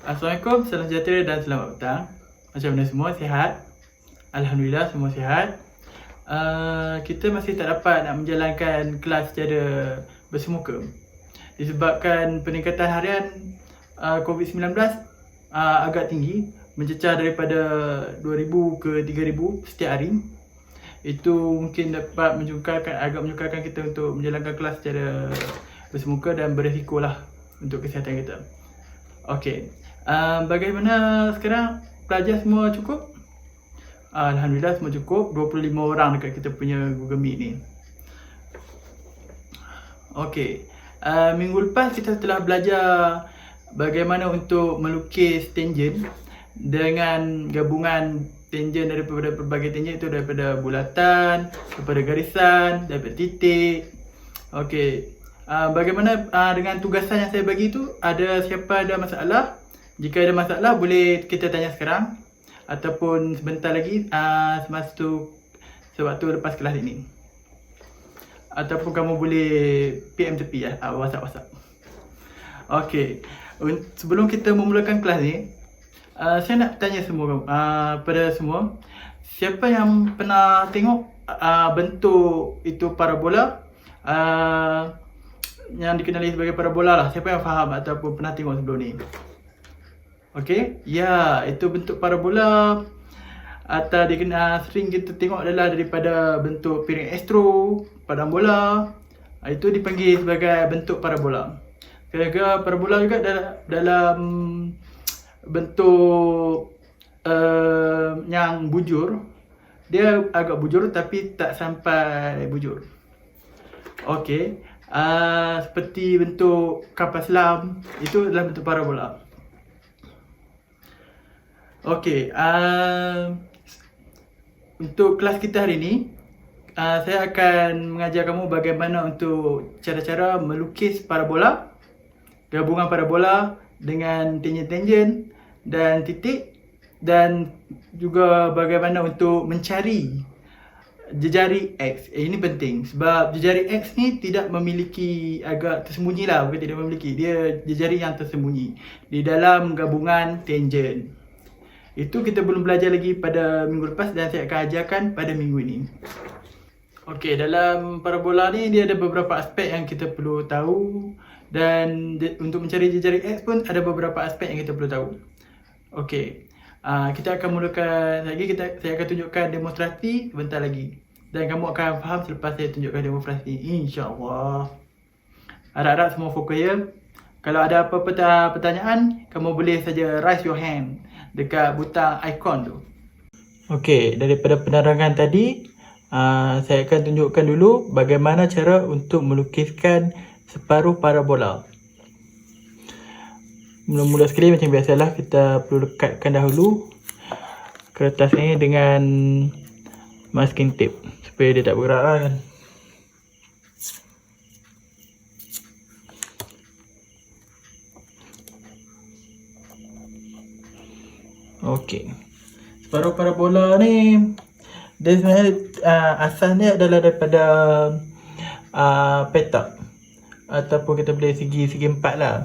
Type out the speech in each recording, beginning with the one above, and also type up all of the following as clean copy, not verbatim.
Assalamualaikum, salam sejahtera dan selamat petang. Macam mana semua, sihat? Alhamdulillah semua sihat. Kita masih tak dapat nak menjalankan kelas secara bersemuka disebabkan peningkatan harian COVID-19 agak tinggi, mencecah daripada 2,000 ke 3,000 setiap hari. Itu mungkin dapat agak menyukarkan kita untuk menjalankan kelas secara bersemuka dan beresikolah untuk kesihatan kita. Okey, bagaimana sekarang? Pelajar semua cukup? Alhamdulillah semua cukup. 25 orang dekat kita punya Google Meet ni. Okey, minggu lepas kita telah belajar bagaimana untuk melukis tangent dengan gabungan tangent daripada berbagai tangent, itu daripada bulatan, daripada garisan, daripada titik. Okey, bagaimana dengan tugasan yang saya bagi tu? Ada siapa ada masalah? Jika ada masalah boleh kita tanya sekarang ataupun sebentar lagi sewaktu lepas kelas ini. Ataupun kamu boleh PM tepi WhatsApp. Okey, sebelum kita memulakan kelas ni, saya nak tanya semua pada semua, siapa yang pernah tengok bentuk itu parabola, yang dikenali sebagai parabola lah? Siapa yang faham ataupun pernah tengok sebelum ni? Okey, ya, itu bentuk parabola atau sering kita tengok adalah daripada bentuk piring astro, padang bola. Itu dipanggil sebagai bentuk parabola. Kira-kira parabola juga dalam bentuk yang bujur. Dia agak bujur tapi tak sampai bujur. Okey, seperti bentuk kapal selam, itu adalah bentuk parabola. Okey, untuk kelas kita hari ini, saya akan mengajar kamu bagaimana untuk cara-cara melukis parabola, gabungan parabola dengan tangent-tangent dan titik, dan juga bagaimana untuk mencari jejari X. Ini penting sebab jejari X ni tidak memiliki, agak tersembunyi lah, bukan tidak memiliki, dia jejari yang tersembunyi di dalam gabungan tangent. Itu kita belum belajar lagi pada minggu lepas dan saya akan ajarkan pada minggu ini. Okey, dalam parabola ni dia ada beberapa aspek yang kita perlu tahu, dan untuk mencari jejari X pun ada beberapa aspek yang kita perlu tahu. Okey, kita akan mulakan lagi, saya akan tunjukkan demonstrasi sebentar lagi dan kamu akan faham selepas saya tunjukkan demonstrasi, insya-Allah. Harap-harap semua fokus ya. Kalau ada apa-apa pertanyaan, kamu boleh saja raise your hand dekat butang ikon tu. Okey, daripada penerangan tadi, saya akan tunjukkan dulu bagaimana cara untuk melukiskan separuh parabola. Mula-mula sekali macam biasalah, kita perlu lekatkan dahulu kertas ni dengan masking tape supaya dia tak bergerak lah kan. Okey, separuh parabola ni dia sebenarnya asalnya adalah daripada petak ataupun kita boleh segi empat lah.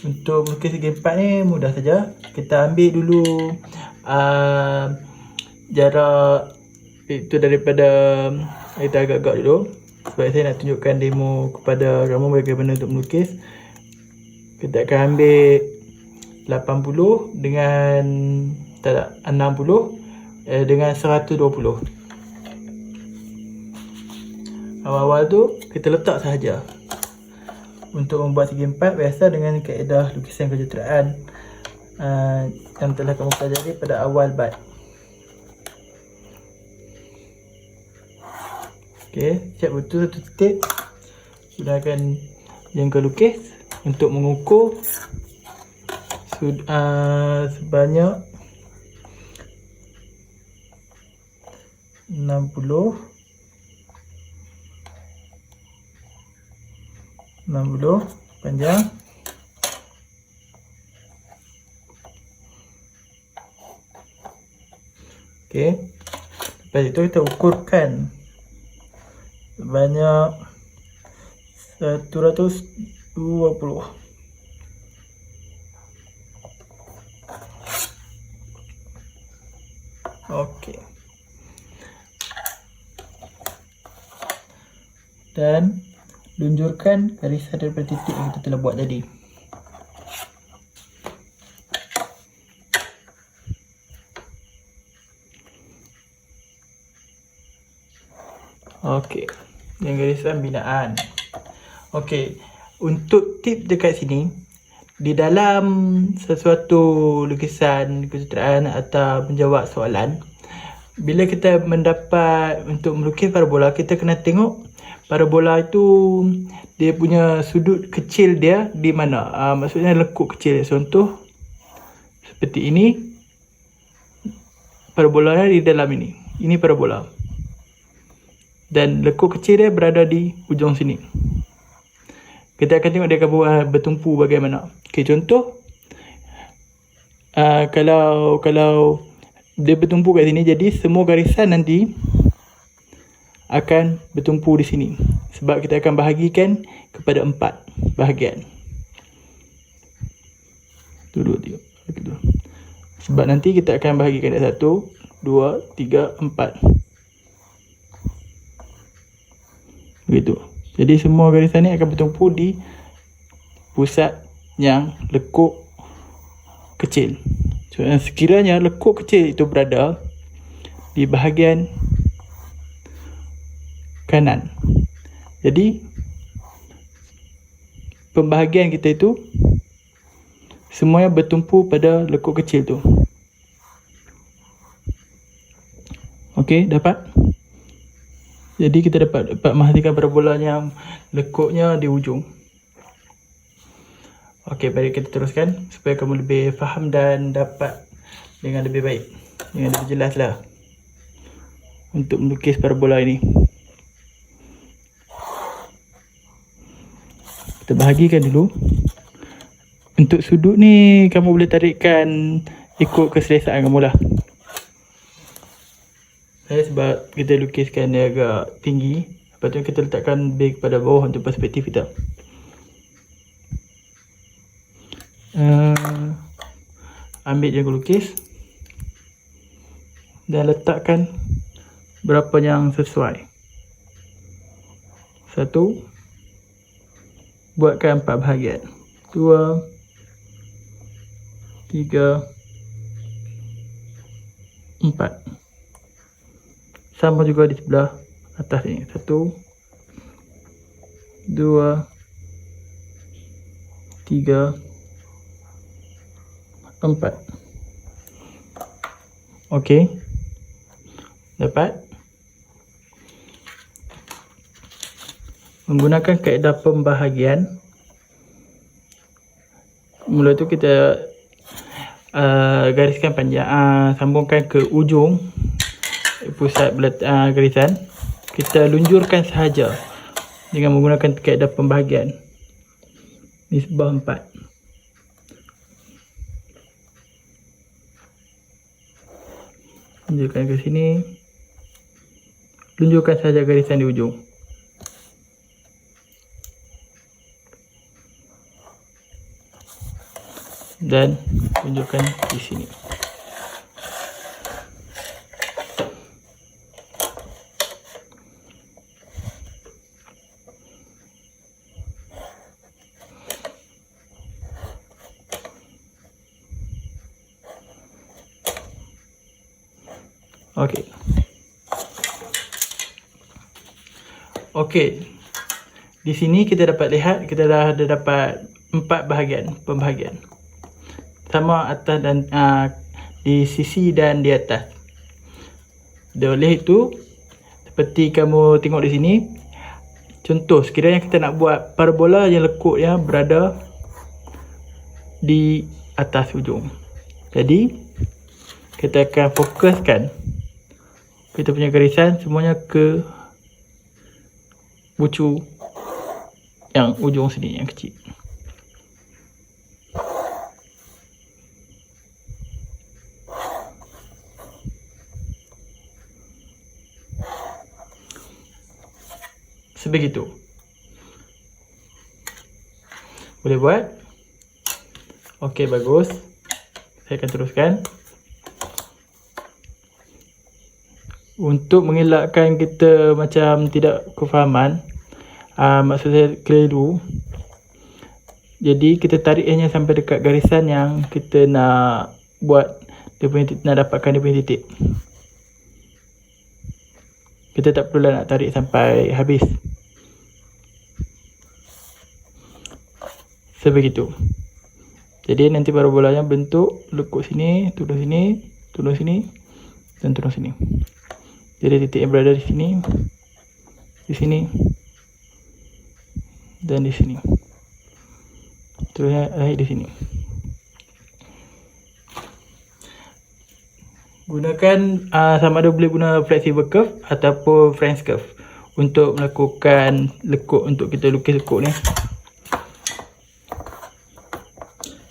Untuk melukis segi empat ni mudah saja. Kita ambil dulu jarak itu daripada, kita agak-agak dulu sebab saya nak tunjukkan demo kepada kamu bagaimana untuk melukis. Kita akan ambil 80 dengan 60 dengan 120. Awal-awal tu kita letak sahaja. Untuk membuat segi empat biasa dengan kaedah lukisan kejuruteraan yang telah kamu pelajari pada awal bab. Okey, siap betul satu titik. Gunakan jangka lukis untuk mengukur sebanyak 60 panjang. Okey, lepas itu kita ukurkan sebanyak 120. Okey. Dan lunjurkan garisan daripada titik yang kita telah buat tadi. Okey, yang garisan binaan. Okey, untuk tip dekat sini, di dalam sesuatu lukisan, kejuruteraan atau menjawab soalan, bila kita mendapat untuk melukis parabola, kita kena tengok parabola itu dia punya sudut kecil dia di mana. Maksudnya lekuk kecil. Contoh seperti ini, parabolanya di dalam ini. Ini parabola. Dan lekuk kecil dia berada di ujung sini. Kita akan tengok dia akan bertumpu bagaimana. Okey, contoh kalau dia bertumpu kat sini, jadi semua garisan nanti akan bertumpu di sini. Sebab kita akan bahagikan kepada 4 bahagian. Dulu tengok. Sebab nanti kita akan bahagikan dia 1, 2, 3, 4. Begitu. Jadi semua garisan ni akan bertumpu di pusat yang lekuk kecil. So, sekiranya lekuk kecil itu berada di bahagian kanan, jadi pembahagian kita itu semuanya bertumpu pada lekuk kecil tu. Okey, dapat? Jadi kita dapat menghasilkan parabola yang lekuknya di ujung. Okey, mari kita teruskan supaya kamu lebih faham dan dapat dengan lebih baik, dengan lebih jelaslah untuk melukis parabola ini. Kita bahagikan dulu. Untuk sudut ni kamu boleh tarikkan ikut keselesaan kamu lah. Sebab kita lukiskan dia agak tinggi, lepas tu kita letakkan lebih kepada bawah untuk perspektif kita. Ambil je lukis dan letakkan berapa yang sesuai. 1, buatkan 4 bahagian. 2, 3, 4. Sama juga di sebelah atas ni. 1, 2, 3, 4. Okey. Dapat? Menggunakan kaedah pembahagian, mula tu kita gariskan panjang, sambungkan ke ujung pusat garisan. Kita lunjurkan sahaja dengan menggunakan kaedah pembahagian nisbah 4. Lunjurkan ke sini, lunjurkan sahaja garisan di ujung. Dan tunjukkan di sini. Okey. Okey. Di sini kita dapat lihat kita dah ada dapat 4 bahagian pembahagian. Sama atas dan di sisi dan di atas. Oleh itu, seperti kamu tengok di sini, contoh sekiranya kita nak buat parabola yang lekuknya berada di atas ujung. Jadi kita akan fokuskan kita punya garisan semuanya ke bucu yang ujung sini yang kecil. Sebegitu. Boleh buat? Okey, bagus. Saya akan teruskan. untuk mengelakkan kita macam tidak kefahaman, maksud saya keliru, jadi kita tarik hanya sampai dekat garisan yang kita nak buat dia punya, nak dapatkan dia punya titik. Kita tak perlulah nak tarik sampai habis. Sebegitu. Jadi nanti parabolanya bentuk lekuk sini, turun sini, turun sini, dan turun sini. Jadi titik yang berada di sini, dan di sini. Terusnya akhir di sini. Gunakan sama ada boleh guna flexible curve ataupun French curve untuk melakukan lekuk, untuk kita lukis lekuk ni.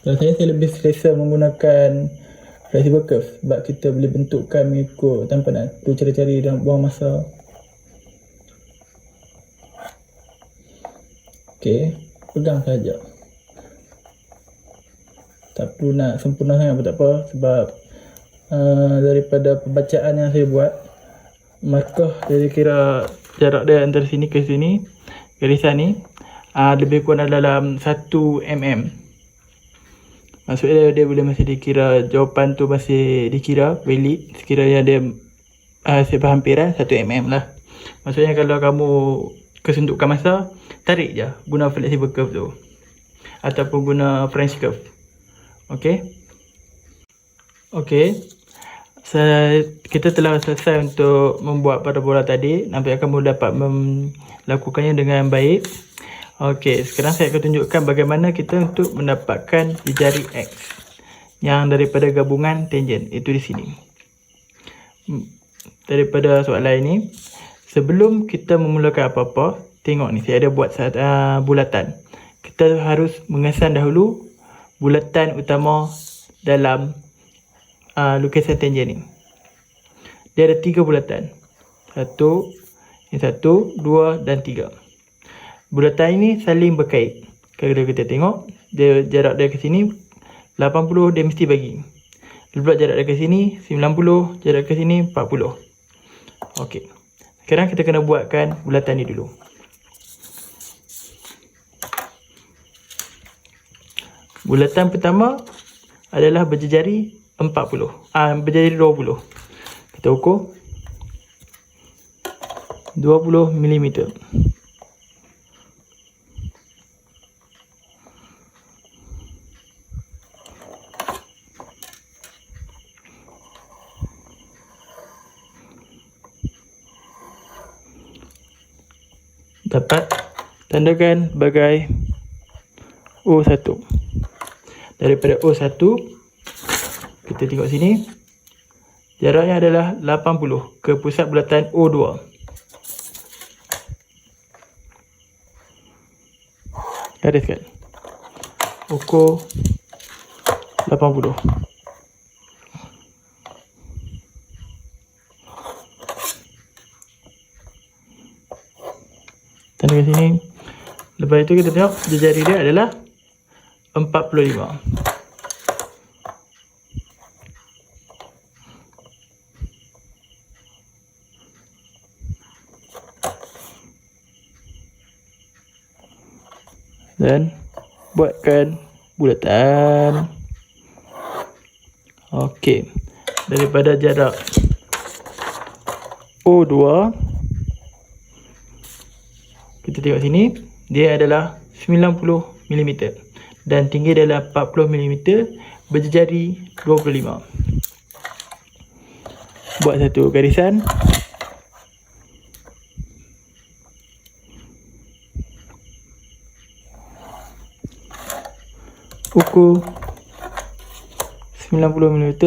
Kalau saya lebih selesa menggunakan flexible curve sebab kita boleh bentukkan mengikut tanpa nak perlu cari-cari dan buang masa. Okey, pegang saja. Tak perlu nak sempurna sangat pun tak apa, sebab daripada pembacaan yang saya buat, markah jadi kira jarak dia antara sini ke sini, garisan ni lebih kurang dalam 1 mm. Maksudnya dia boleh masih dikira, jawapan tu masih dikira valid sekiranya dia seberhampiran 1 mm lah. Maksudnya kalau kamu kesuntukan masa, tarik je guna flexible curve tu ataupun guna French curve. Okey. Kita telah selesai untuk membuat parabola tadi. Nampaknya kamu dapat melakukannya dengan baik. Okey, sekarang saya akan tunjukkan bagaimana kita untuk mendapatkan jari X yang daripada gabungan tangent, itu di sini. Daripada soalan ini, sebelum kita memulakan apa-apa, tengok ni, saya ada buat bulatan. Kita harus mengesan dahulu bulatan utama dalam lukisan tangent ni. Dia ada 3 bulatan. 1, 2 dan 3. Bulatan ini saling berkait. Kalau kita tengok, dia jarak dia ke sini 80, dia mesti bagi. Pula jarak dia ke sini 90, jarak ke sini 40. Okey. Sekarang kita kena buatkan bulatan ni dulu. Bulatan pertama adalah berjejari 40. Berjejari 20. Kita ukur 20 mm. Dapat tandakan sebagai O1. Daripada O1 kita tengok sini, jaraknya adalah 80 ke pusat bulatan O2. Gariskan. Ukur 80. Tanda ke sini. Lepas itu kita tengok jari dia adalah 45. Dan buatkan bulatan. Okey. Daripada jarak O2, kita tengok sini, dia adalah 90 mm dan tinggi dia adalah 40 mm, berjejari 25. Buat satu garisan. Ukur 90 mm.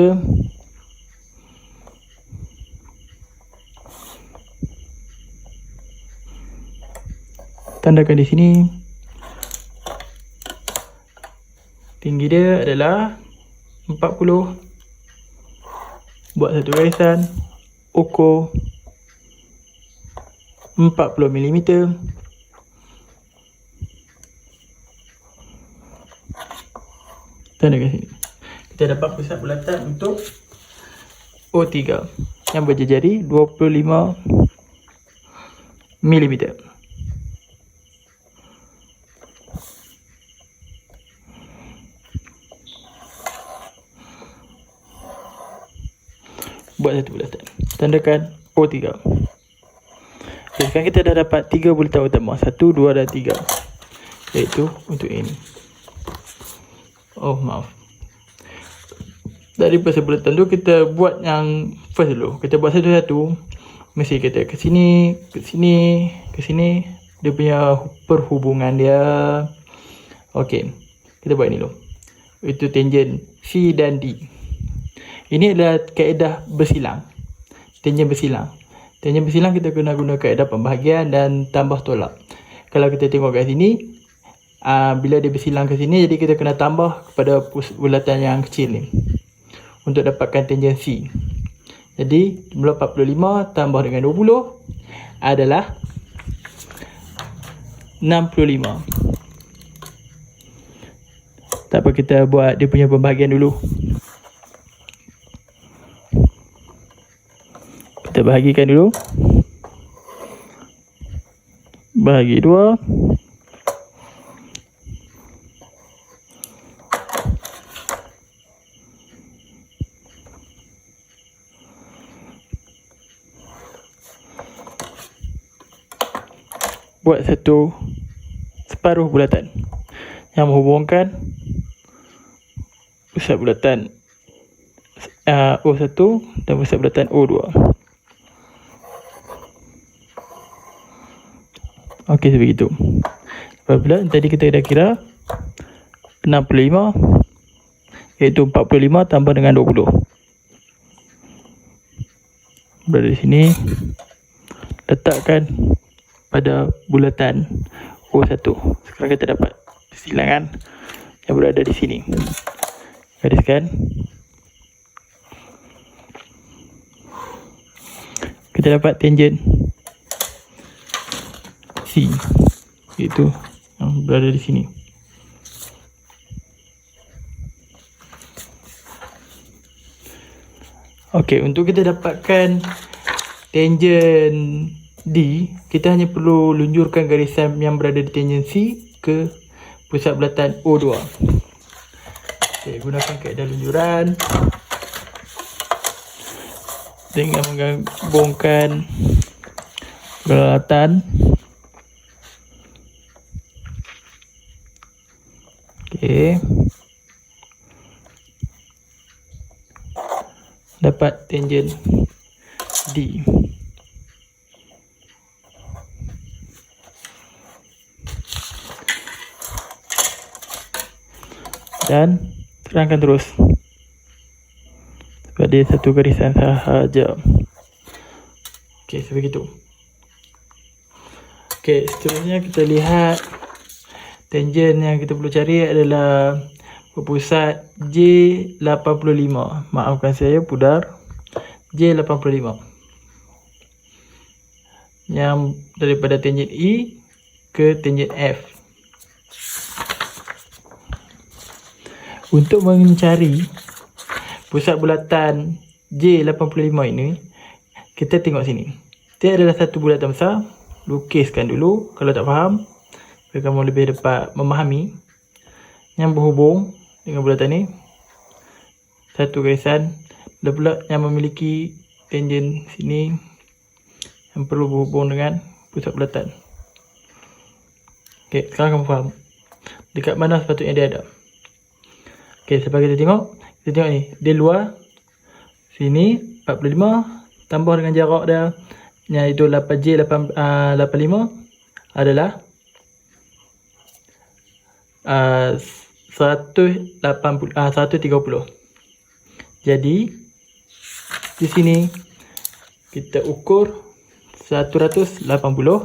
Tandakan di sini. Tinggi dia adalah 40. Buat satu garisan. Ukur 40 mm. Tandakan sini. Kita dapat pusat bulatan untuk O3. yang berjari 25 mm. Buat satu bulatan, tandakan O3. Okay, sekarang kita dah dapat 3 bulatan utama, 1, 2 dan 3, iaitu untuk ini. Oh maaf, dari pasal bulatan tu kita buat yang first dulu. Kita buat satu-satu. Mesti kita ke sini, ke sini, ke sini. Dia punya perhubungan dia. Okey, kita buat ni dulu. Itu tangent C dan D. Ini adalah kaedah bersilang. Tangent bersilang. Tangent bersilang kita kena guna kaedah pembahagian dan tambah tolak. Kalau kita tengok kat sini, bila dia bersilang ke sini, jadi kita kena tambah kepada bulatan yang kecil ni untuk dapatkan tangent C. Jadi jumlah 45 tambah dengan 20 adalah 65. Tak apa, kita buat dia punya pembahagian dulu. Kita bahagikan dulu. Bahagi 2. Buat satu separuh bulatan yang menghubungkan pusat bulatan O1 dan pusat bulatan O2. Okey, sebegitu. Apabila tadi kita dah kira 65, iaitu 45 tambah dengan 20. Berada di sini, letakkan pada bulatan O1. Sekarang kita dapat silangan yang berada di sini. Gariskan. Kita dapat tangent C, iaitu yang berada di sini. Okey, untuk kita dapatkan tangent D, kita hanya perlu lunjurkan garisan yang berada di tangent C ke pusat bulatan O2. Okay, gunakan kaedah lunjuran dengan menggabungkan bulatan. Okey, dapat tangent D. Dan terangkan terus pada satu garisan sahaja. Okey, sebegitu. Okey, seterusnya kita lihat tangent yang kita perlu cari adalah berpusat J85. Maafkan saya, pudar. J85 yang daripada tangent E ke tangent F. Untuk mencari pusat bulatan J85 ini, kita tengok sini. Dia adalah satu bulatan besar. Lukiskan dulu kalau tak faham, supaya kamu lebih dapat memahami. Yang berhubung dengan bulatan ni, satu garisan. Ada pula yang memiliki tangent sini yang perlu berhubung dengan pusat bulatan. Okey, sekarang kamu faham dekat mana sepatutnya dia ada. Okey, sebab kita tengok ni, dia luar sini 45 tambah dengan jarak dia iaitu 8J85 adalah 130. Jadi di sini kita ukur 180 130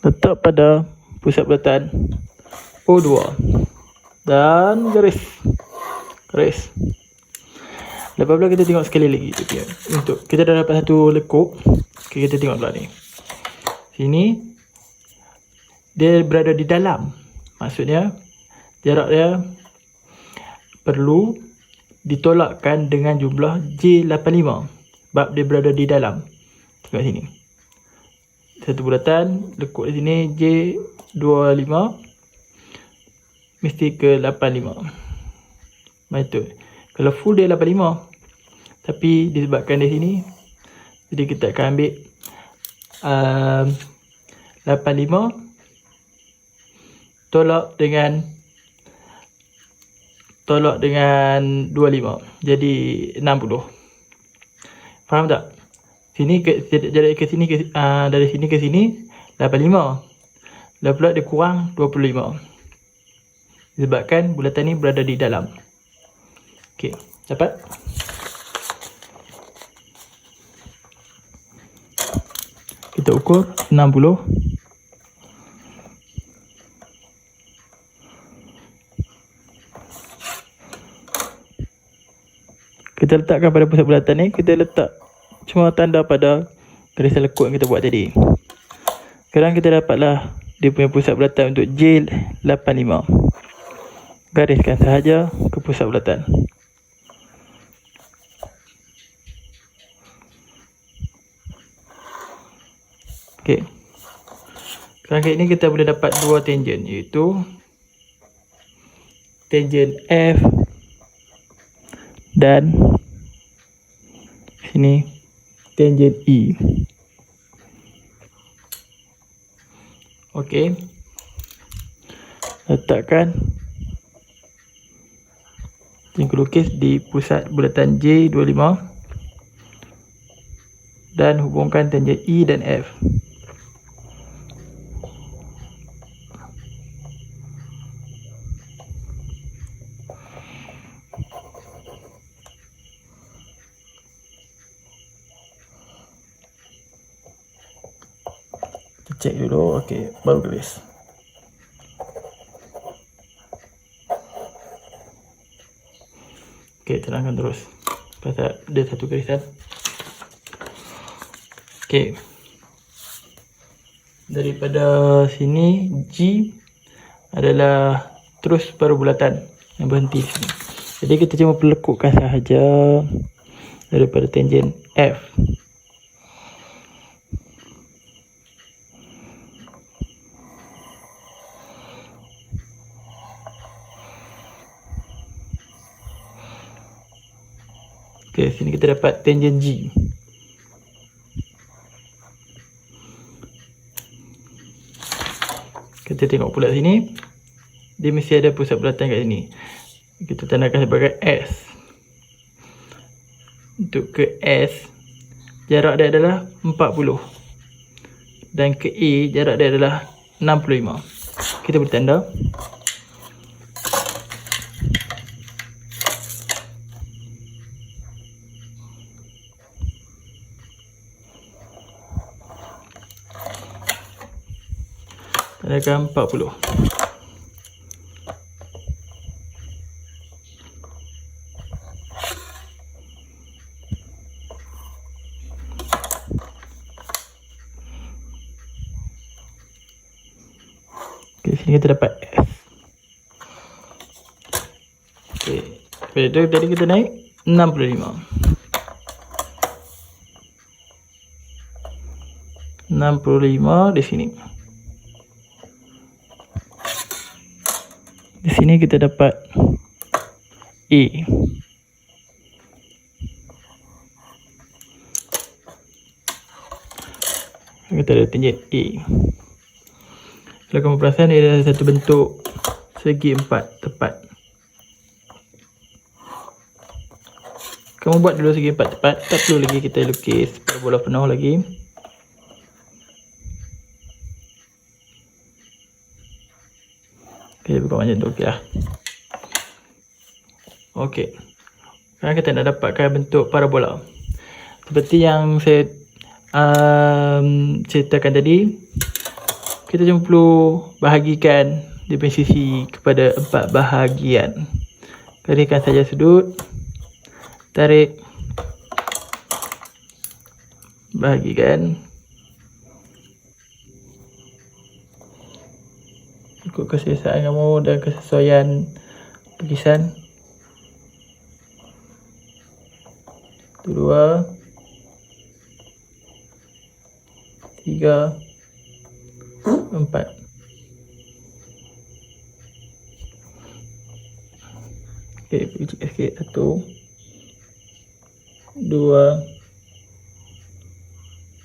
letak pada pusat bulatan O2 dan garis. Lepas pula kita tengok sekali lagi tu dia. Untuk kita dah dapat satu lekuk, Okay, kita tengok pula ni. Sini dia berada di dalam. Maksudnya jarak dia perlu ditolakkan dengan jumlah J85 sebab dia berada di dalam. Tengok sini. Satu bulatan lekuk di sini J25 mesti ke 85. Betul. Kalau full dia 85. Tapi disebabkan di sini, jadi kita akan ambil 85 tolak dengan 25. Jadi 60. Faham tak? Sini ke jarak ke sini dari sini ke sini 85. Dah pula dia kurang 25. Disebabkan bulatan ni berada di dalam. Okey, dapat? Kita ukur 60. Kita letakkan pada pusat bulatan ni, kita letak cuma tanda pada garisan lekuk yang kita buat tadi. Sekarang kita dapatlah dia punya pusat bulatan untuk J85. Gariskan sahaja ke pusat bulatan. Okey. Sekarang kali ini kita boleh dapat dua tangent, iaitu tangent F dan sini tangent E. Okey. Letakkan tingkul lukis di pusat bulatan J25 dan hubungkan tangent E dan F. Cek dulu, okey, baru garis. Okey, terangkan terus. Pasal dia satu garisan. Okey. Daripada sini G adalah terus baru bulatan yang berhenti sini. Jadi kita cuma pelekukkan sahaja daripada tangent F. Okay, sini kita dapat tangent G. Kita tengok pula sini, dia mesti ada pusat bulatan kat sini. Kita tandakan sebagai S. Untuk ke S, jarak dia adalah 40. Dan ke E, jarak dia adalah 65. Kita beri tanda. Tandakan 40. Okay, sini kita dapat S. Okay, pada tu tadi kita naik 65. 65 di sini. Di sini kita dapat E. Kita ada tangent E. Kalau kamu perasan, dia ada satu bentuk segi empat tepat. Kamu buat dulu segi empat tepat, tak perlu lagi kita lukis parabola penuh lagi. Okay, buka macam tu, okey lah. Okey. Sekarang kita nak dapatkan bentuk parabola. Seperti yang saya ceritakan tadi, kita cuma perlu bahagikan dia punya sisi kepada 4 bahagian. Gariskan saja sudut, tarik, bahagikan. ikut keselesaan kamu dan kesesuaian lukisan. 2, 3, 4. Okay, pergi sikit. 1, 2,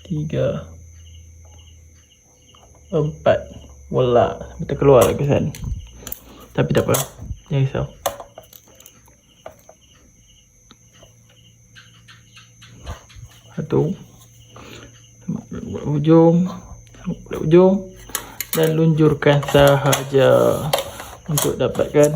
3, 4. Wallah, kita keluar lukisan. Tapi tak apa, jangan risau. Satu, ujung, dan lunjurkan sahaja untuk dapatkan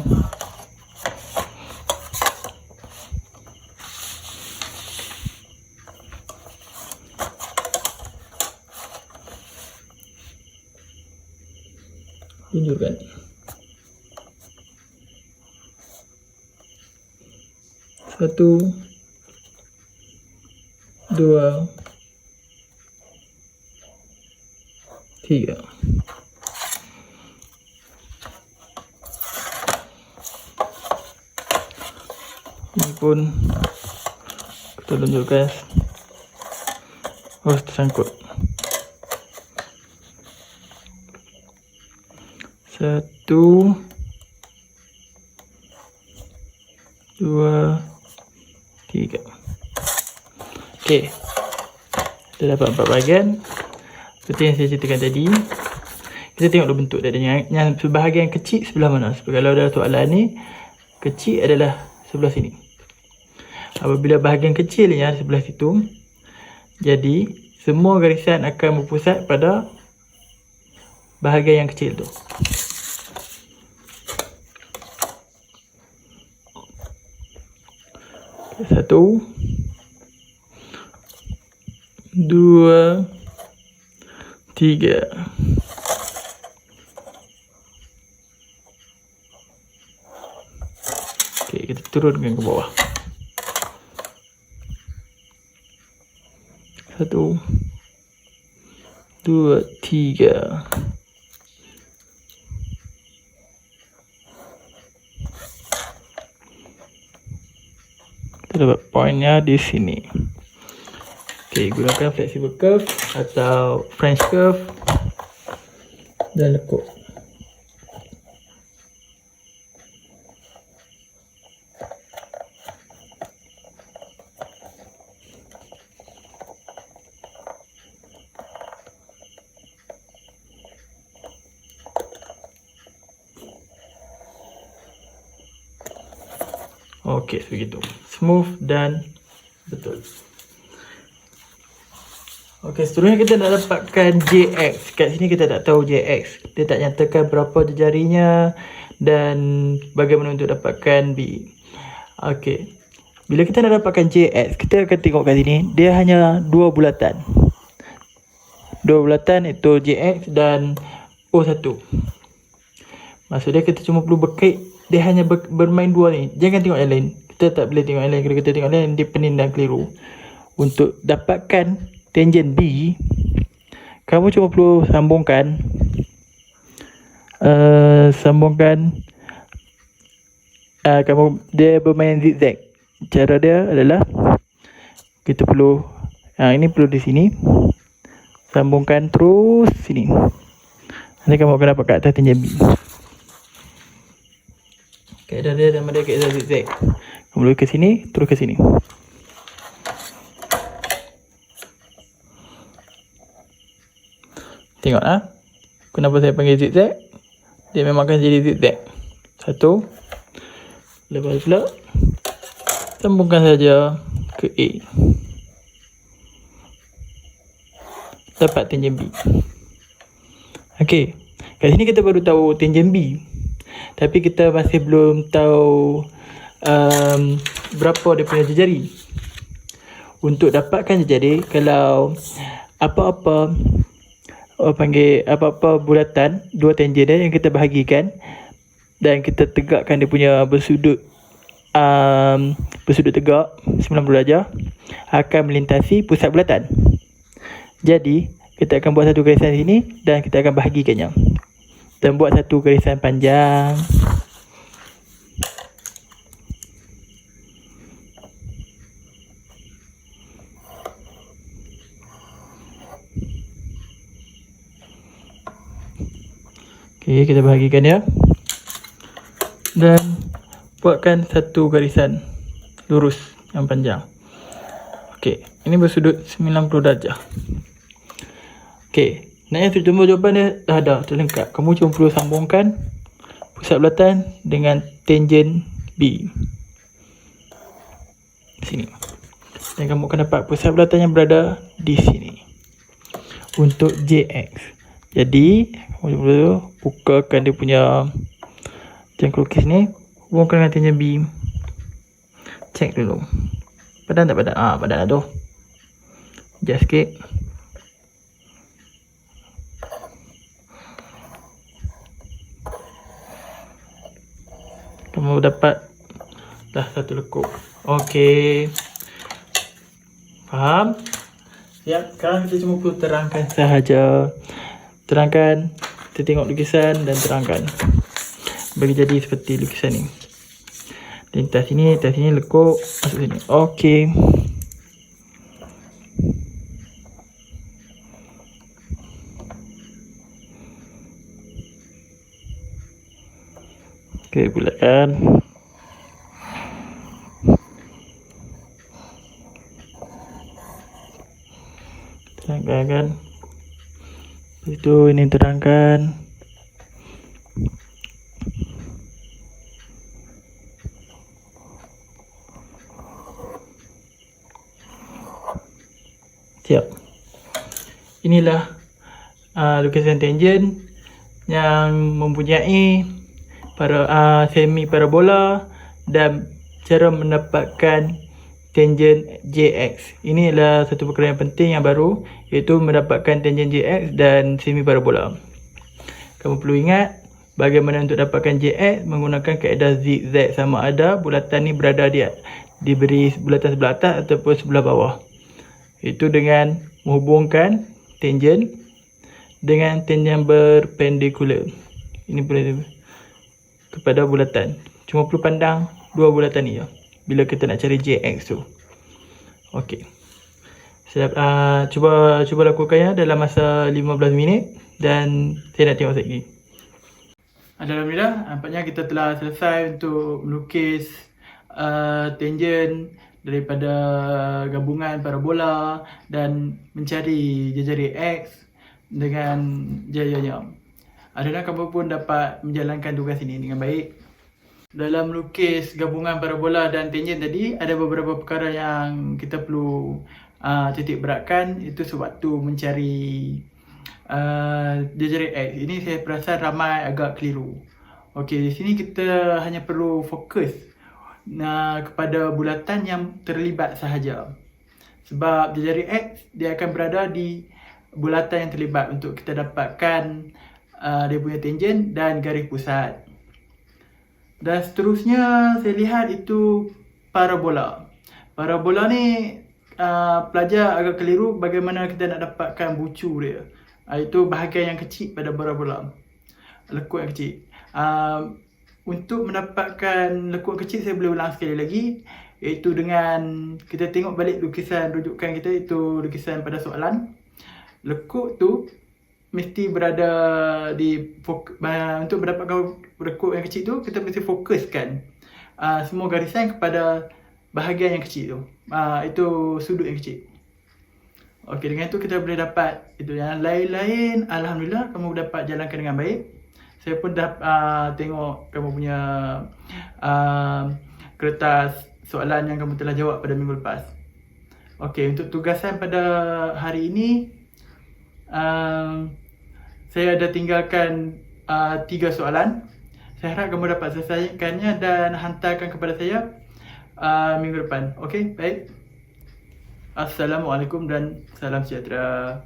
lunjurkan. 1, 2, 3. Ini pun kita tunjukkan harus tersangkut. 1, 2, 3. Okey, kita dapat 4 bahagian seperti yang saya ceritakan tadi. Kita tengok dulu bentuk dia. Yang sebahagian kecil sebelah mana? Sebab kalau dalam soalan ni, kecil adalah sebelah sini. Apabila bahagian kecil yang ada sebelah situ, jadi semua garisan akan berpusat pada bahagian yang kecil tu. Satu, 2, 3. Okey, kita turunkan ke bawah. 1, 2, 3. Kita dapat poinnya di sini. Okey, gunakan flexible curve atau French curve dan lekuk. Okey, begitu. Smooth dan betul. Okey, seterusnya kita nak dapatkan JX. Kat sini kita tak tahu JX. Dia tak nyatakan berapa jarinya dan bagaimana untuk dapatkan B. Okey. Bila kita nak dapatkan JX, kita akan tengok kat sini. Dia hanya 2 bulatan. 2 bulatan itu JX dan O1. Maksudnya kita cuma perlu berkait. Dia hanya bermain 2 ni. Jangan tengok yang lain. Kita tak boleh tengok yang lain. Kalau kita tengok yang lain, dia pening dan keliru. Untuk dapatkan tangent B, kamu cuma perlu sambungkan dia bermain zigzag. Cara dia adalah kita perlu ini perlu di sini, sambungkan terus sini. Nanti kamu akan dapat kat atas tangent B. Kaedah dia nama dia kaedah zigzag. Kamu boleh ke sini, terus ke sini. Tengok kenapa saya panggil zigzag? Dia memang akan jadi zigzag. 1. Lepas pula sambungkan saja ke A. Dapat tangent B. Okey. Kat sini kita baru tahu tangent B. Tapi kita masih belum tahu berapa dia punya jari. Untuk dapatkan jari, kalau apa-apa bulatan, 2 tangent dia yang kita bahagikan dan kita tegakkan dia punya bersudut tegak 90 darjah akan melintasi pusat bulatan. Jadi kita akan buat satu garisan sini dan kita akan bahagikannya dan buat satu garisan panjang. Okey, kita bahagikan ya. Dan buatkan satu garisan lurus yang panjang. Okey, ini bersudut 90 darjah. Okey, naknya sumber jawapan dia dah ada, terlengkap. Kamu cuma perlu sambungkan pusat bulatan dengan tangen B. Sini. Dan kamu akan dapat pusat bulatan yang berada di sini. Untuk JX. Jadi, kamu perlu bukakan dia punya jangka lukis ni. Hubungkan dengan tangen B. Cek dulu. Padan tak padan? Padan lah tu. Adjust sikit. Kamu dapat dah satu lekuk. Okey. Faham? Ya, sekarang kita cuma perlu terangkan sahaja. Terangkan, kita tengok lukisan dan terangkan. Bagi jadi seperti lukisan ni. Dan tas sini lekuk masuk sini. Okey. Okey, bulatkan. Terangkan kan. Lepas itu ini terangkan. Siap. Inilah lukisan tangen yang mempunyai semi parabola dan cara mendapatkan tangen JX. Ini adalah satu perkara yang penting yang baru, iaitu mendapatkan tangen JX dan semi parabola. Kamu perlu ingat bagaimana untuk dapatkan JX menggunakan kaedah zigzag, sama ada bulatan ni berada diberi bulatan sebelah atas ataupun sebelah bawah. Itu dengan menghubungkan tangen dengan tangen perpendikular. Ini kepada bulatan. Cuma perlu pandang dua bulatan ni je bila kita nak cari JX tu. Okey. Cuba lakukan ya dalam masa 15 minit dan saya nak tengok lagi. Alhamdulillah, nampaknya kita telah selesai untuk melukis tangen daripada gabungan parabola dan mencari jari X dengan jayanya. Adakah kamu pun dapat menjalankan tugas ini dengan baik? Dalam melukis gabungan parabola dan tangen tadi, ada beberapa perkara yang kita perlu titik beratkan. Itu sewaktu mencari jari X. Ini saya perasan ramai agak keliru. Okey, di sini kita hanya perlu fokus kepada bulatan yang terlibat sahaja. Sebab jari X dia akan berada di bulatan yang terlibat untuk kita dapatkan dia punya tangen dan garis pusat. Dan seterusnya saya lihat itu parabola. Parabola ni pelajar agak keliru bagaimana kita nak dapatkan bucu dia. Itu bahagian yang kecil pada parabola. Lekuk yang kecil. Untuk mendapatkan lekuk kecil saya boleh ulang sekali lagi, iaitu dengan kita tengok balik lukisan rujukan kita, itu lukisan pada soalan. Lekuk tu mesti berada untuk mendapatkan lekuk yang kecil tu, kita mesti fokuskan semua garisan kepada bahagian yang kecil tu. Itu sudut yang kecil. Okey, dengan itu kita boleh dapat itu. Yang lain-lain, alhamdulillah kamu dapat jalankan dengan baik. Saya pun dah tengok kamu punya kertas soalan yang kamu telah jawab pada minggu lepas. Okey, untuk tugasan pada hari ini, saya ada tinggalkan 3 soalan. Saya harap kamu dapat selesaikannya dan hantarkan kepada saya minggu depan. Okey, baik. Assalamualaikum dan salam sejahtera.